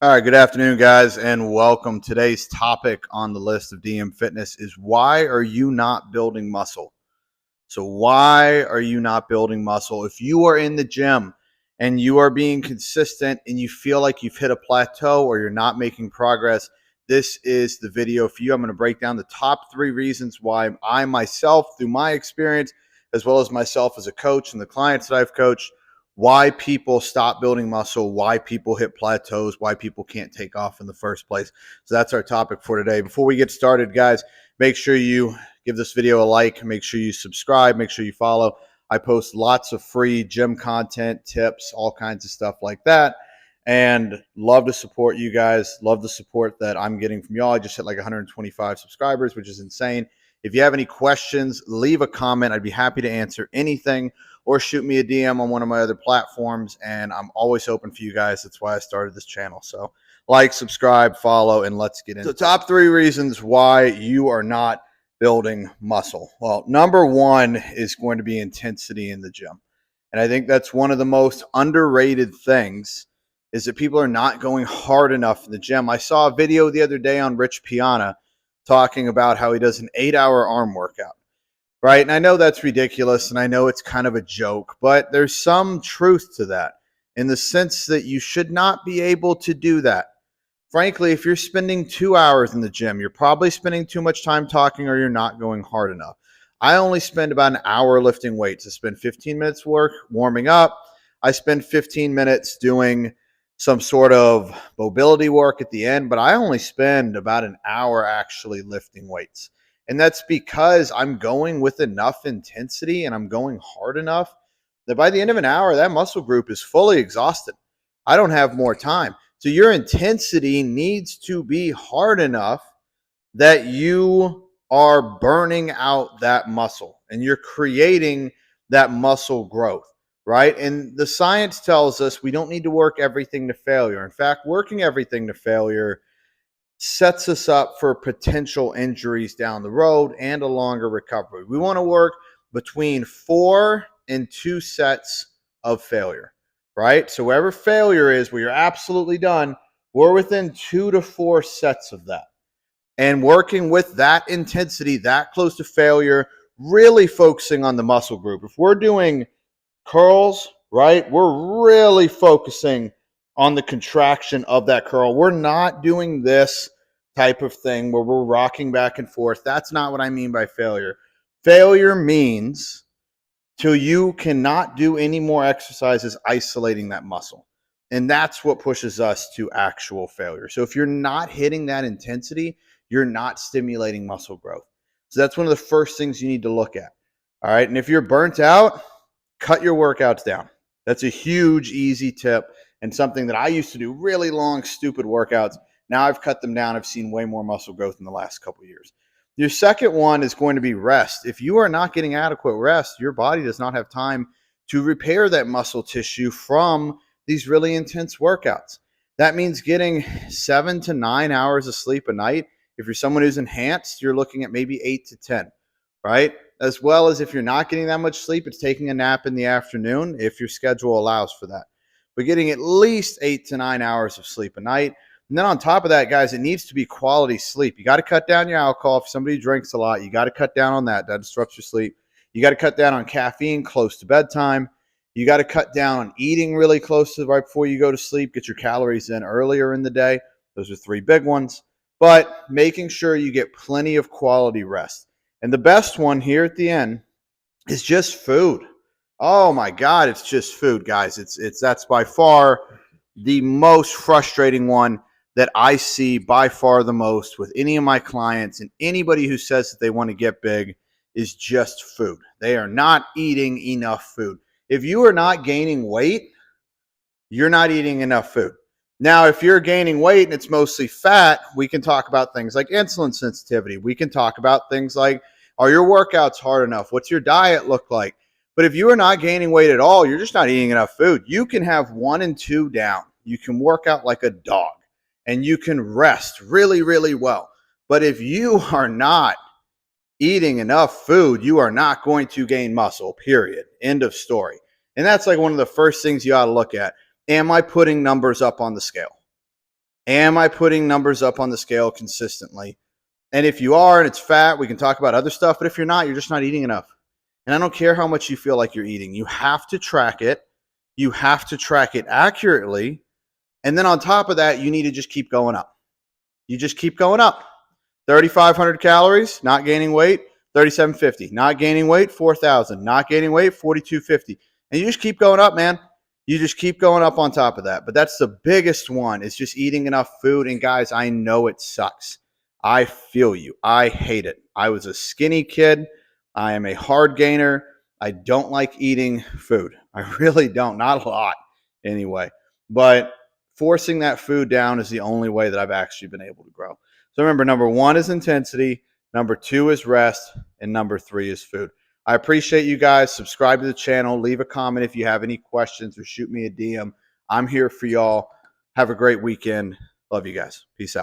All right, good afternoon, guys, and welcome. Today's topic on the list of DM Fitness is why are you not building muscle? So, why are you not building muscle? If you are in the gym and you are being consistent and you feel like you've hit a plateau or you're not making progress, this is the video for you. I'm going to break down the top 3 reasons why I myself, through my experience, as well as myself as a coach and the clients that I've coached, why people stop building muscle, why people hit plateaus, why people can't take off in the first place. So that's our topic for today. Before we get started, guys, make sure you give this video a like, make sure you subscribe, make sure you follow. I post lots of free gym content, tips, all kinds of stuff like that. And love to support you guys. Love the support that I'm getting from y'all. I just hit like 125 subscribers, which is insane. If you have any questions, leave a comment. I'd be happy to answer anything, or shoot me a DM on one of my other platforms. And I'm always open for you guys. That's why I started this channel. So like, subscribe, follow, and let's get into it. So top 3 reasons why you are not building muscle. Well, number 1 is going to be intensity in the gym. And I think that's one of the most underrated things is that people are not going hard enough in the gym. I saw a video the other day on Rich Piana talking about how he does an 8-hour arm workout, right? And I know that's ridiculous, and I know it's kind of a joke, but there's some truth to that in the sense that you should not be able to do that. Frankly, if you're spending 2 hours in the gym, you're probably spending too much time talking or you're not going hard enough. I only spend about an hour lifting weights. I spend 15 minutes work warming up. I spend 15 minutes doing some sort of mobility work at the end, but I only spend about an hour actually lifting weights. And that's because I'm going with enough intensity and I'm going hard enough that by the end of an hour, that muscle group is fully exhausted. I don't have more time. So your intensity needs to be hard enough that you are burning out that muscle and you're creating that muscle growth, right? And the science tells us we don't need to work everything to failure. In fact, working everything to failure sets us up for potential injuries down the road and a longer recovery. We want to work between 4 and 2 sets of failure, right? So wherever failure is, where you're absolutely done, we're within 2 to 4 sets of that. And working with that intensity, that close to failure, really focusing on the muscle group. If we're doing curls, right, we're really focusing on the contraction of that curl. We're not doing this type of thing where we're rocking back and forth. That's not what I mean by failure. Failure means till you cannot do any more exercises isolating that muscle. And that's what pushes us to actual failure. So if you're not hitting that intensity, you're not stimulating muscle growth. So that's one of the first things you need to look at. All right. And if you're burnt out, cut your workouts down. That's a huge, easy tip and something that I used to do really long, stupid workouts. Now I've cut them down. I've seen way more muscle growth in the last couple of years. Your second one is going to be rest. If you are not getting adequate rest, your body does not have time to repair that muscle tissue from these really intense workouts. That means getting 7 to 9 hours of sleep a night. If you're someone who's enhanced, you're looking at maybe 8 to 10, right? As well as if you're not getting that much sleep, it's taking a nap in the afternoon if your schedule allows for that. But getting at least 8 to 9 hours of sleep a night. And then on top of that, guys, it needs to be quality sleep. You got to cut down your alcohol. If somebody drinks a lot, you got to cut down on that. That disrupts your sleep. You got to cut down on caffeine close to bedtime. You got to cut down on eating really close to right before you go to sleep. Get your calories in earlier in the day. Those are 3 big ones. But making sure you get plenty of quality rest. And the best one here at the end is just food. Oh my God, it's just food, guys. That's by far the most frustrating one that I see by far the most with any of my clients, and anybody who says that they want to get big is just food. They are not eating enough food. If you are not gaining weight, you're not eating enough food. Now, if you're gaining weight and it's mostly fat, we can talk about things like insulin sensitivity. We can talk about things like, are your workouts hard enough? What's your diet look like? But if you are not gaining weight at all, you're just not eating enough food. You can have 1 and 2 down. You can work out like a dog and you can rest really, really well. But if you are not eating enough food, you are not going to gain muscle, period. End of story. And that's like one of the first things you ought to look at. Am I putting numbers up on the scale? Am I putting numbers up on the scale consistently? And if you are and it's fat, we can talk about other stuff. But if you're not, you're just not eating enough. And I don't care how much you feel like you're eating. You have to track it. You have to track it accurately. And then on top of that, you need to just keep going up. You just keep going up. 3,500 calories, not gaining weight. 3,750, not gaining weight. 4,000, not gaining weight. 4,250. And you just keep going up, man. You just keep going up on top of that. But that's the biggest one, is just eating enough food. And guys, I know it sucks. I feel you. I hate it. I was a skinny kid. I am a hard gainer. I don't like eating food. I really don't. Not a lot anyway. But forcing that food down is the only way that I've actually been able to grow. So remember, number 1 is intensity. Number 2 is rest. And number 3 is food. I appreciate you guys. Subscribe to the channel. Leave a comment if you have any questions, or shoot me a DM. I'm here for y'all. Have a great weekend. Love you guys. Peace out.